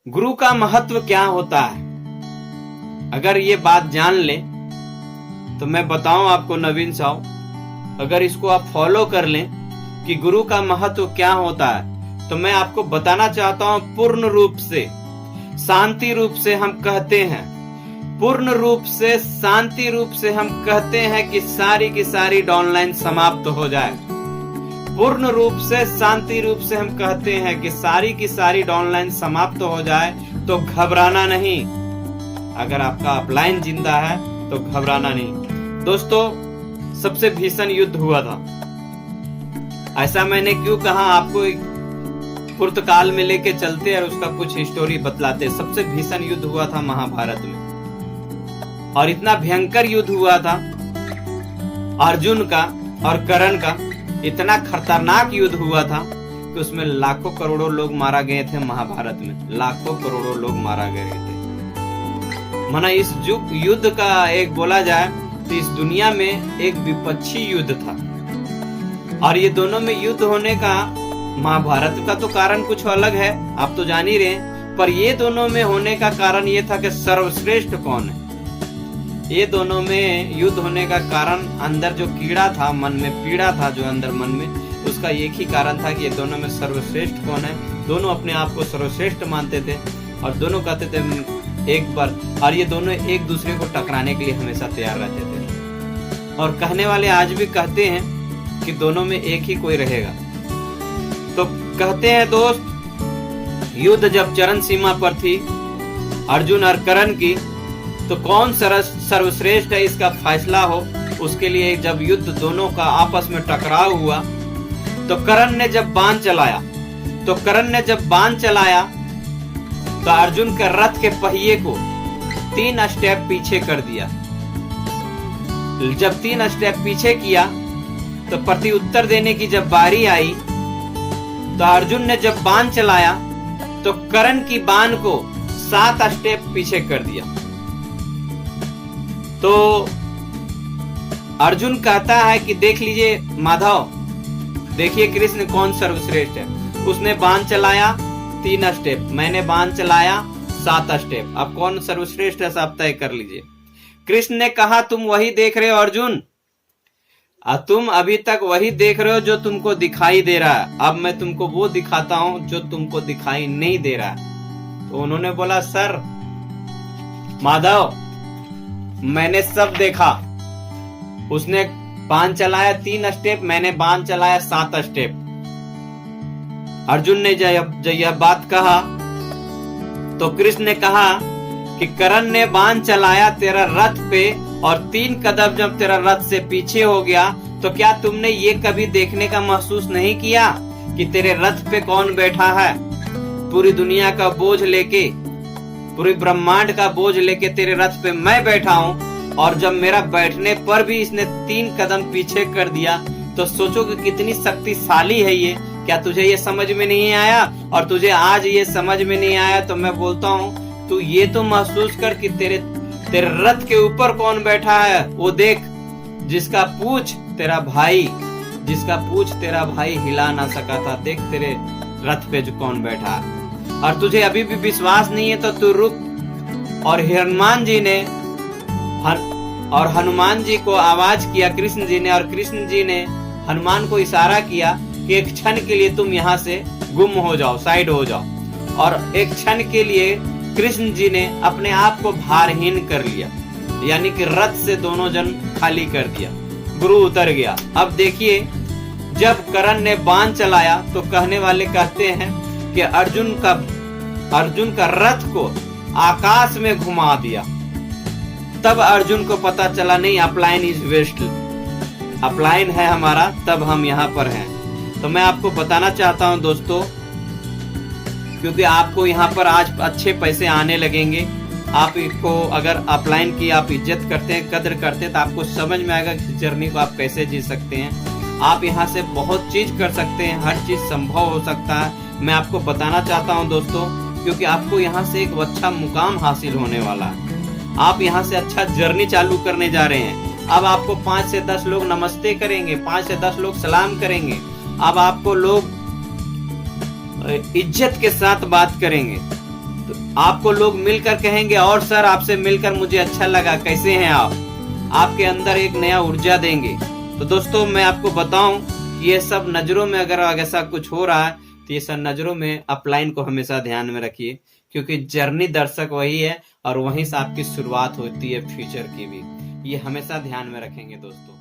गुरु का महत्व क्या होता है, अगर ये बात जान ले तो मैं बताऊं आपको नवीन साहब, अगर इसको आप फॉलो कर लें कि गुरु का महत्व क्या होता है, तो मैं आपको बताना चाहता हूं पूर्ण रूप से, शांति रूप से हम कहते हैं, पूर्ण रूप से शांति रूप से हम कहते हैं कि सारी की सारी डाउनलाइन समाप्त हो जाए। पूर्ण रूप से शांति रूप से हम कहते हैं कि सारी की सारी डाउनलाइन समाप्त हो जाए, तो घबराना नहीं। अगर आपका अपलाइन जिंदा है तो घबराना नहीं। दोस्तों, सबसे भीषण युद्ध हुआ था। ऐसा मैंने क्यों कहा, आपको पुर्तकाल में लेके चलते और उसका कुछ हिस्टोरी बतलाते। सबसे भीषण युद्ध हुआ था महाभारत में, और इतना भयंकर युद्ध हुआ था अर्जुन का और कर्ण का। इतना खतरनाक युद्ध हुआ था कि उसमें लाखों करोड़ों लोग मारा गए थे। महाभारत में लाखों करोड़ों लोग मारा गए थे। माना इस युद्ध का एक बोला जाए तो इस दुनिया में एक विपक्षी युद्ध था, और ये दोनों में युद्ध होने का, महाभारत का तो कारण कुछ अलग है, आप तो जान ही रहे हैं, पर ये दोनों में होने का कारण ये था कि सर्वश्रेष्ठ कौन है। ये दोनों में युद्ध होने का कारण अंदर जो कीड़ा था, मन में पीड़ा था जो अंदर मन में, उसका एक ही कारण था कि ये दोनों में सर्वश्रेष्ठ कौन है। दोनों अपने आप को सर्वश्रेष्ठ मानते थे और दोनों कहते थे एक बार, और ये दोनों एक दूसरे को टकराने के लिए हमेशा तैयार रहते थे। और कहने वाले आज भी कहते हैं कि दोनों में एक ही कोई रहेगा। तो कहते हैं दोस्त, युद्ध जब चरम सीमा पर थी अर्जुन और कर्ण की, तो कौन सर्वश्रेष्ठ है इसका फैसला हो, उसके लिए जब युद्ध दोनों का आपस में टकराव हुआ, तो कर्ण ने जब बाण चलाया तो अर्जुन के रथ के पहिए को 3 स्टेप पीछे कर दिया। जब 3 स्टेप पीछे किया तो प्रति उत्तर देने की जब बारी आई, तो अर्जुन ने जब बाण चलाया तो कर्ण की बाण को 7 स्टेप पीछे कर दिया। तो अर्जुन कहता है कि देख लीजिए माधव, देखिए कृष्ण कौन सर्वश्रेष्ठ है। उसने बाण चलाया 3 स्टेप, मैंने बाण चलाया 7 स्टेप। अब कौन सर्वश्रेष्ठ है आप तय कर लीजिए। कृष्ण ने कहा तुम वही देख रहे हो अर्जुन, तुम अभी तक वही देख रहे हो जो तुमको दिखाई दे रहा है। अब मैं तुमको वो दिखाता हूं जो तुमको दिखाई नहीं दे रहा है। तो उन्होंने बोला सर माधव, मैंने सब देखा। उसने बाण चलाया 3 स्टेप, मैंने बाण चलाया 7 स्टेप। अर्जुन ने जब यह बात कहा तो कृष्ण ने कहा कि कर्ण ने बाण चलाया तेरा रथ पे, और 3 कदम जब तेरा रथ से पीछे हो गया, तो क्या तुमने ये कभी देखने का महसूस नहीं किया कि तेरे रथ पे कौन बैठा है? पूरी दुनिया का बोझ लेके, पूरी ब्रह्मांड का बोझ लेके तेरे रथ पे मैं बैठा हूँ, और जब मेरा बैठने पर भी इसने 3 कदम पीछे कर दिया, तो सोचो कि कितनी शक्तिशाली है ये। क्या तुझे ये समझ में नहीं आया? और तुझे आज ये समझ में नहीं आया तो मैं बोलता हूँ तू ये तो महसूस कर कि तेरे रथ के ऊपर कौन बैठा है। वो देख, जिसका पूछ तेरा भाई हिला ना सका था, देख तेरे रथ पे जो कौन बैठा है। और तुझे अभी भी विश्वास नहीं है तो तू रुक। और हनुमान जी को आवाज किया कृष्ण जी ने, और कृष्ण जी ने हनुमान को इशारा किया कि एक क्षण के लिए तुम यहाँ से गुम हो जाओ, साइड हो जाओ। और एक क्षण के लिए कृष्ण जी ने अपने आप को भारहीन कर लिया, यानी कि रथ से दोनों जन खाली कर दिया, गुरु उतर गया। अब देखिए, जब कर्ण ने बाण चलाया तो कहने वाले कहते हैं कि अर्जुन का रथ को आकाश में घुमा दिया। तब अर्जुन को पता चला नहीं, अपलाइन इज वेस्ट, अपलाइन है हमारा, तब हम यहाँ पर हैं। तो मैं आपको बताना चाहता हूँ दोस्तों, क्योंकि आपको यहाँ पर आज अच्छे पैसे आने लगेंगे। आप इसको अगर अपलाइन की आप इज्जत करते हैं, कदर करते हैं, तो आपको समझ में आएगा कि जर्नी को आप कैसे जी सकते हैं। आप यहाँ से बहुत चीज कर सकते हैं, हर चीज संभव हो सकता है। मैं आपको बताना चाहता हूँ दोस्तों, क्योंकि आपको यहाँ से एक अच्छा मुकाम हासिल होने वाला है। आप यहाँ से अच्छा जर्नी चालू करने जा रहे हैं। अब आपको 5 से 10 लोग नमस्ते करेंगे, 5 से 10 लोग सलाम करेंगे। अब आपको लोग इज्जत के साथ बात करेंगे। तो आपको लोग मिलकर कहेंगे और सर आपसे मिलकर मुझे अच्छा लगा, कैसे हैं आप, आपके अंदर एक नया ऊर्जा देंगे। तो दोस्तों मैं आपको बताऊं कि ये सब नजरों में अगर ऐसा कुछ हो रहा है तो ये सब नजरों में अपलाइन को हमेशा ध्यान में रखिए, क्योंकि जर्नी दर्शक वही है और वहीं से आपकी शुरुआत होती है फ्यूचर की भी। ये हमेशा ध्यान में रखेंगे दोस्तों।